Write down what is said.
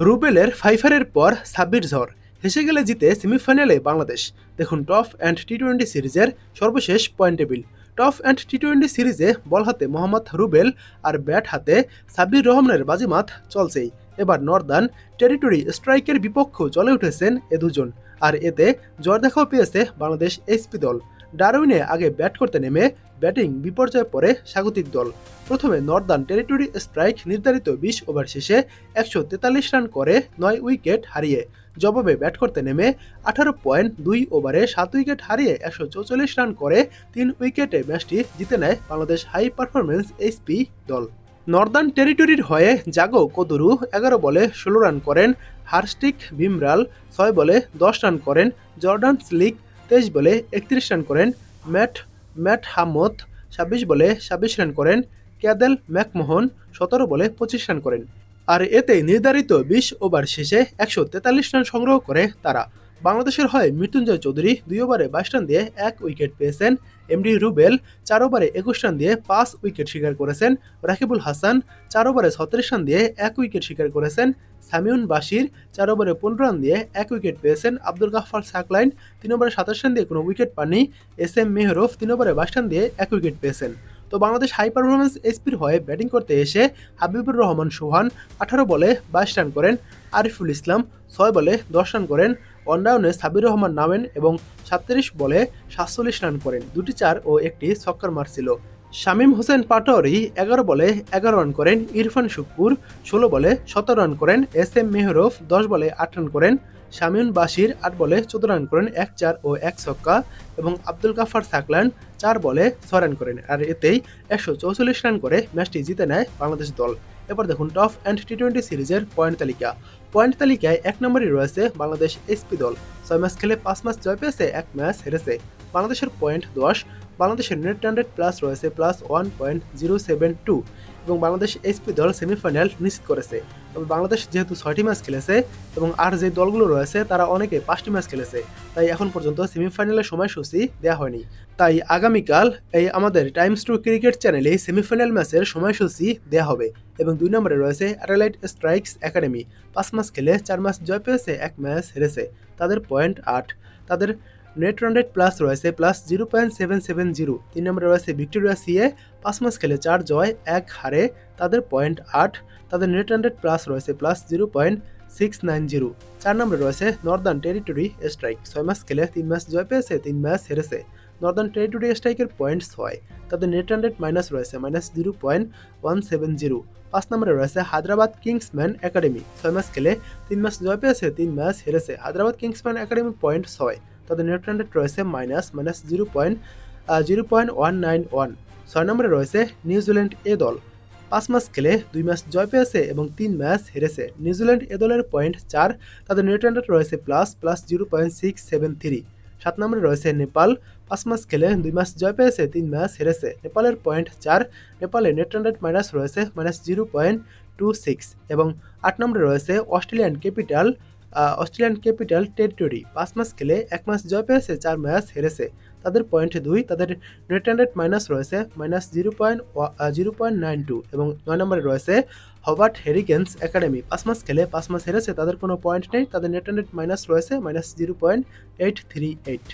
রুবেলের ফাইফারের পর সাব্বির ঝড়, হেসে গেলে জিতে সেমিফাইনালে বাংলাদেশ। দেখুন টপ অ্যান্ড টি-20 সিরিজের সর্বশেষ পয়েন্ট টেবিল। টপ অ্যান্ড টি-20 সিরিজে বল হাতে মোহাম্মদ রুবেল আর ব্যাট হাতে সাব্বির রহমানের বাজিমাত চলছেই। এবার নর্দার্ন টেরিটরি স্ট্রাইকের বিপক্ষে চলে উঠেছেন এ দুজন, আর এতে জ্বর দেখাও পেয়েছে বাংলাদেশ এইচপি দল। ডারউইনে আগে ব্যাট করতে নেমে ব্যাটিং বিপর্যয়ে পড়ে স্বাগতিক দল। প্রথমে নর্দার্ন টেরিটরি স্ট্রাইক নির্ধারিত 20 ওভার শেষে 143 রান করে 9 উইকেট হারিয়ে। জবাবে ব্যাট করতে নেমে 18.2 ওভারে 7 উইকেট হারিয়ে 144 রান করে 3 উইকেটে ম্যাচটি জিতে নেয় বাংলাদেশ হাই পারফরমেন্স এইচপি দল। নর্দার্ন টেরিটরির হয়ে জাগো কদুরু 11 বলে 16 রান করেন, হার্স্টিক ভিমরাল 6 বলে 10 রান করেন, জর্ডান স্লিক 23 বলে 31 রান করেন, ম্যাট হামদ 26 বলে 26 রান করেন, ক্যাদেল ম্যাকমোহন 17 বলে 25 রান করেন। আর এতে নির্ধারিত 20 ওভার শেষে 143 রান সংগ্রহ করে তারা। বাংলাদেশের হয়ে মৃত্যুঞ্জয় চৌধুরী 2 ওভারে 22 রান দিয়ে 1 উইকেট পেয়েছেন। এমডি রুবেল 4 ওভারে 21 রান দিয়ে 5 উইকেট শিকার করেছেন। রাকিবুল হাসান 4 ওভারে 36 রান দিয়ে 1 উইকেট শিকার করেছেন। সামিউন বাশির 4 ওভারে 15 রান দিয়ে 1 উইকেট পেয়েছেন। আব্দুল গাফফার সাকলাইন 3 ওভারে 27 রান দিয়ে কোনো উইকেট পাননি। এস এম মেহরফ 3 ওভারে 22 রান দিয়ে 1 উইকেট পেয়েছেন। তো বাংলাদেশ হাই পারফরমেন্স এইচপির হয়ে ব্যাটিং করতে এসে হাবিবুর রহমান সোহান 18 বলে 22 রান করেন, আরিফুল ইসলাম 6 বলে 10 রান করেন, ওয়ানডাউনে সাবির রহমান নামেন এবং 37 বলে 47 রান করেন, 2টি 4 ও একটি ছক্কার মারছিল। শামীম হোসেন পাটোয়ারি 11 বলে 11 রান করেন, ইরফান শুক্কুর 16 বলে 17 রান করেন, এস এম মেহরফ 10 বলে 8 রান করেন, শামিউন বাশির 8 বলে 14 রান করেন, 1 4 ও 1 ছক্কা, এবং আব্দুল গাফফার সাকলান 4 বলে 6 রান করেন। আর এতেই 144 রান করে ম্যাচটি জিতে নেয় বাংলাদেশ দল। এবার দেখুন টপ অ্যান্ড টি-20 সিরিজের পয়েন্ট তালিকা। পয়েন্ট তালিকায় 1 নম্বরে রয়েছে বাংলাদেশ এইচপি দল। 6 ম্যাচ খেলে 5 ম্যাচ জয় পেয়েছে, 1 ম্যাচ হেরেছে। বাংলাদেশের পয়েন্ট 10। বাংলাদেশের নেট রান রেট প্লাস রয়েছে +1.072 এবং বাংলাদেশ এইচপি দল সেমিফাইনাল নিশ্চিত করেছে। তবে বাংলাদেশ যেহেতু 6টি ম্যাচ খেলেছে এবং আর যে দলগুলো রয়েছে তারা অনেকে 5টি ম্যাচ খেলেছে, তাই এখন পর্যন্ত সেমিফাইনালের সময়সূচি দেওয়া হয়নি। তাই আগামীকাল এই আমাদের টাইমস টু ক্রিকেট চ্যানেলে সেমিফাইনাল ম্যাচের সময়সূচি দেওয়া হবে। এবং 2 নম্বরে রয়েছে অ্যাডেলাইড স্ট্রাইকস একাডেমি। 5 ম্যাচ খেলে 4 ম্যাচ জয় পেয়েছে, 1 ম্যাচ হেরেছে। তাদের পয়েন্ট 8। তাদের নেট রান রেট প্লাস রয়েছে +0.770। 3 নম্বরে রয়েছে ভিক্টোরিয়া সিএ। 5 ম্যাচ খেলে 4 জয় 1 হারে, তাদের পয়েন্ট 8। তাদের নেট রান রেট প্লাস রয়েছে +0.690। 4 নম্বরে রয়েছে নর্দার্ন টেরিটরি স্ট্রাইক। 6 ম্যাচ খেলে 3 ম্যাচ জয় পেয়েছে, 3 ম্যাচ হেরেছে। নর্দার্ন টেরিটরি স্ট্রাইকের পয়েন্ট 6। তাদের নেট রান রেট মাইনাস রয়েছে -0.170। 5 নম্বরে রয়েছে হায়দ্রাবাদ কিংসম্যান একাডেমি। 6 ম্যাচ খেলে 3 ম্যাচ জয় পেয়েছে, 3 ম্যাচ হেরেছে। Hyderabad Kingsman academy point 6। তাদের নেট রান রেট রয়েছে -0.191। 6 নম্বরে রয়েছে নিউজিল্যান্ড এ দল। 5 ম্যাচ খেলে 2 ম্যাচ জয় পেয়েছে এবং 3 ম্যাচ হেরেছে। নিউজিল্যান্ড এ দলের পয়েন্ট 4। তাদের নেট রান রেট রয়েছে +0.673। 7 নম্বরে রয়েছে নেপাল। 5 ম্যাচ খেলে 2 ম্যাচ জয় পেয়েছে, 3 ম্যাচ হেরেছে। নেপালের পয়েন্ট 4। নেপালে নেট রান রেট মাইনাস রয়েছে -0.26। এবং 8 নম্বরে রয়েছে অস্ট্রেলিয়ান ক্যাপিটাল টেরিটরি। 5 ম্যাচ খেলে 1 ম্যাচ জয় পেয়েছে, 4 ম্যাচ হেরেছে। তাদের পয়েন্ট 2। তাদের নেট রান রেট মাইনাস রয়েছে -0.92। এবং 9 নম্বরে রয়েছে হবার্ট হেরিকেন্স একাডেমি। 5 ম্যাচ খেলে 5 ম্যাচ হেরেছে, তাদের কোনো পয়েন্ট নেই। তাদের নেট রান রেট মাইনাস রয়েছে -0.838।